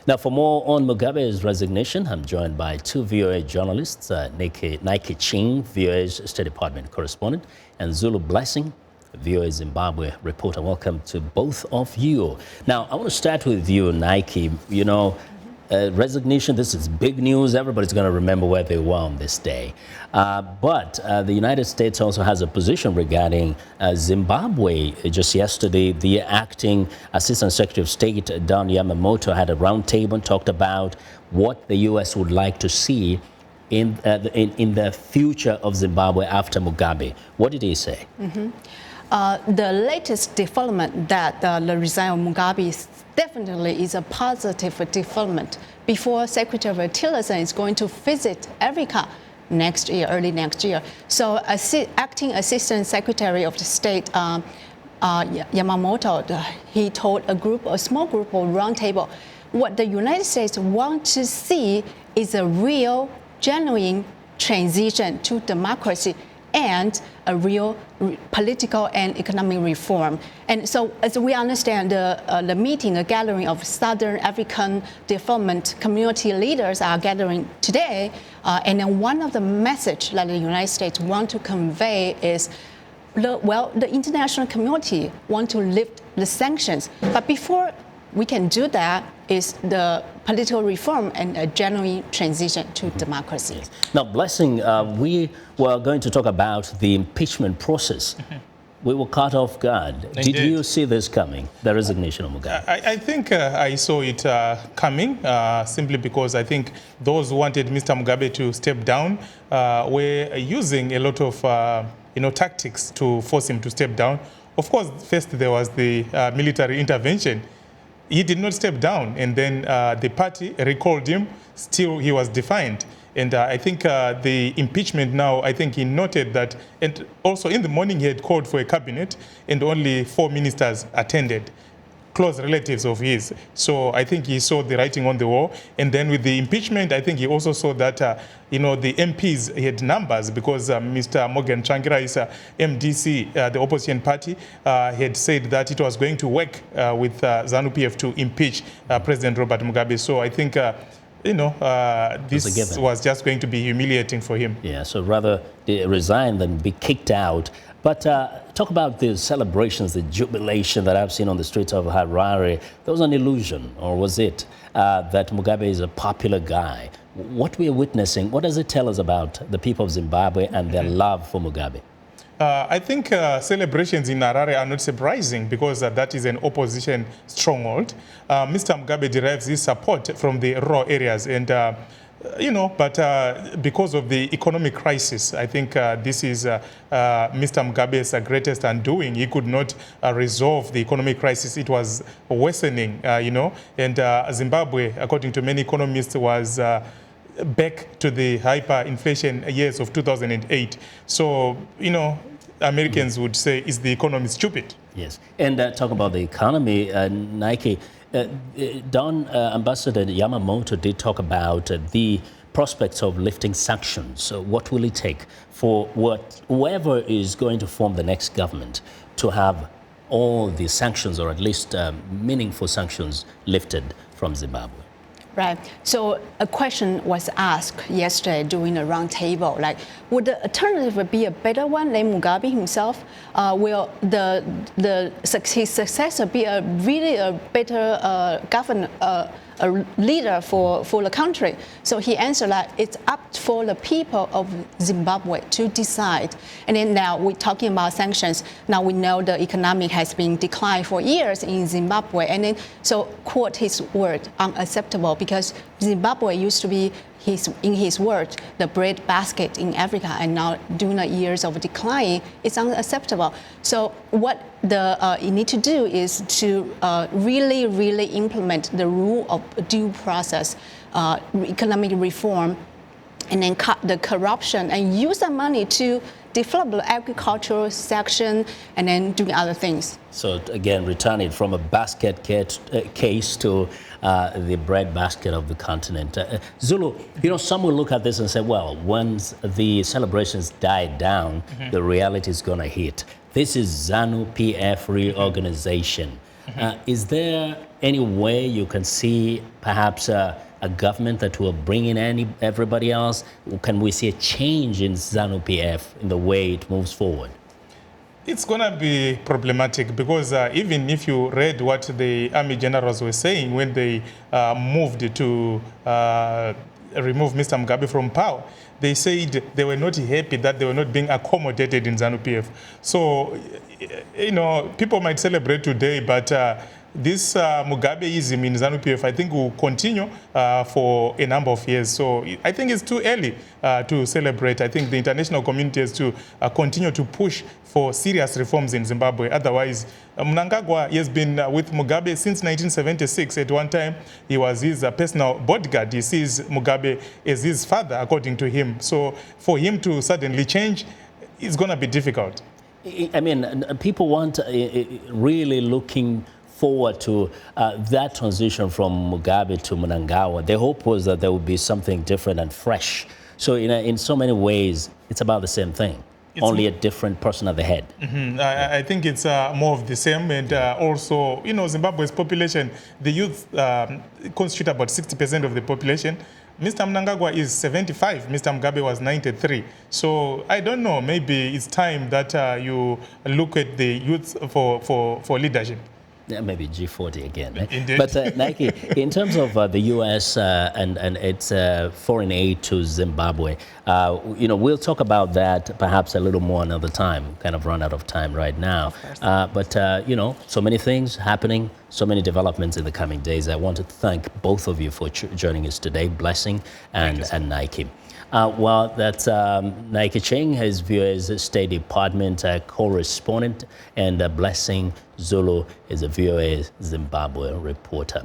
Now, for more on Mugabe's resignation, I'm joined by two VOA journalists, Nike Ching, VOA'S State Department correspondent, and Zulu Blessing, VOA Zimbabwe reporter. Welcome to both of you. Now, I want to start with you, Nike. You know, resignation, this is big news. Everybody's going to remember where they were on this day. But the United States also has a position regarding Zimbabwe. Just yesterday, the acting Assistant Secretary of State, Don Yamamoto, had a roundtable and talked about what the U.S. would like to see in the future of Zimbabwe after Mugabe. What did he say? The latest development that the resign of Mugabe definitely is a positive development. Before Secretary Tillerson is going to visit Africa next year, early next year. So acting Assistant Secretary of the State, Yamamoto, he told a small group of roundtable, what the United States want to see is a real, genuine transition to democracy and a real political and economic reform. And so, as we understand, the meeting, the gathering of Southern African development community leaders are gathering today. And then one of the messages that the United States want to convey is, the international community want to lift the sanctions. But before we can do that is the political reform and a genuine transition to democracy. Now, Blessing, we were going to talk about the impeachment process. We were caught off guard. Indeed. Did you see this coming, the resignation of Mugabe? I think I saw it coming simply because I think those who wanted Mr. Mugabe to step down were using a lot of tactics to force him to step down. Of course, first there was the military intervention. He did not step down, and then the party recalled him. Still, he was defiant. And I think the impeachment now, I think he noted that, and also in the morning he had called for a cabinet, and only 4 ministers attended, close relatives of his. So I think he saw the writing on the wall. And then with the impeachment, I think he also saw that, the MPs had numbers because Mr. Morgan Tsvangirai's MDC, the opposition party, had said that it was going to work with ZANU-PF to impeach President Robert Mugabe. So I think, this was just going to be humiliating for him. Yeah, so rather resign than be kicked out. But talk about the celebrations, the jubilation that I've seen on the streets of Harare. There was an illusion, or was it, that Mugabe is a popular guy? What we are witnessing, what does it tell us about the people of Zimbabwe and their love for Mugabe? I think celebrations in Harare are not surprising because that is an opposition stronghold. Mr. Mugabe derives his support from the rural areas and but because of the economic crisis, I think this is Mr. Mugabe's greatest undoing. He could not resolve the economic crisis. It was worsening, and Zimbabwe, according to many economists, was back to the hyperinflation years of 2008. So, Americans would say, is the economy stupid? Yes. And talk about the economy, Nike. Ambassador Yamamoto did talk about the prospects of lifting sanctions. So what will it take for whoever is going to form the next government to have all the sanctions, or at least meaningful sanctions, lifted from Zimbabwe? Right. So a question was asked yesterday during a roundtable, like, would the alternative be a better one than Mugabe himself? Will his successor be a better governor, a leader for the country? So he answered that it's up for the people of Zimbabwe to decide. And then now we're talking about sanctions. Now we know the economic has been declined for years in Zimbabwe. And then, so quote his word, unacceptable, because Zimbabwe used to be, in his word, the bread basket in Africa, and now during the years of decline, it's unacceptable. So what you need to do is to really implement the rule of due process, economic reform, and then cut the corruption and use the money to develop the agricultural section and then doing other things. So again, return it from a basket case to the bread basket of the continent. Zulu, some will look at this and say, well, once the celebrations die down, the reality is going to hit. This is ZANU-PF reorganization. Is there any way you can see perhaps a government that will bring in everybody else? Can we see a change in ZANU-PF in the way it moves forward? It's going to be problematic because even if you read what the army generals were saying when they moved to remove Mr. Mugabe from power, they said they were not happy that they were not being accommodated in ZANU-PF. So, you know, people might celebrate today, but this Mugabeism in ZANU-PF, I think, will continue for a number of years. So I think it's too early to celebrate. I think the international community has to continue to push for serious reforms in Zimbabwe. Otherwise, Mnangagwa has been with Mugabe since 1976. At one time, he was his personal bodyguard. He sees Mugabe as his father, according to him. So for him to suddenly change, it's going to be difficult. I mean, people want really looking forward to that transition from Mugabe to Mnangagwa. The hope was that there would be something different and fresh. So in so many ways, it's about the same thing, only a different person at the head. Mm-hmm. I think it's more of the same. And also, you know, Zimbabwe's population, the youth constitute about 60% of the population. Mr. Mnangagwa is 75. Mr. Mugabe was 93. So I don't know, maybe it's time that you look at the youth for leadership. Yeah, maybe G40 again. Right? Indeed. But Nike, in terms of the U.S. And its foreign aid to Zimbabwe, you know, we'll talk about that perhaps a little more another time. Kind of run out of time right now. But you know, so many things happening, so many developments in the coming days. I want to thank both of you for joining us today, Blessing and Nike. Well, that's Nike Ching, his VOA'S State Department correspondent, and Blessing Zulu is a VOA Zimbabwe reporter.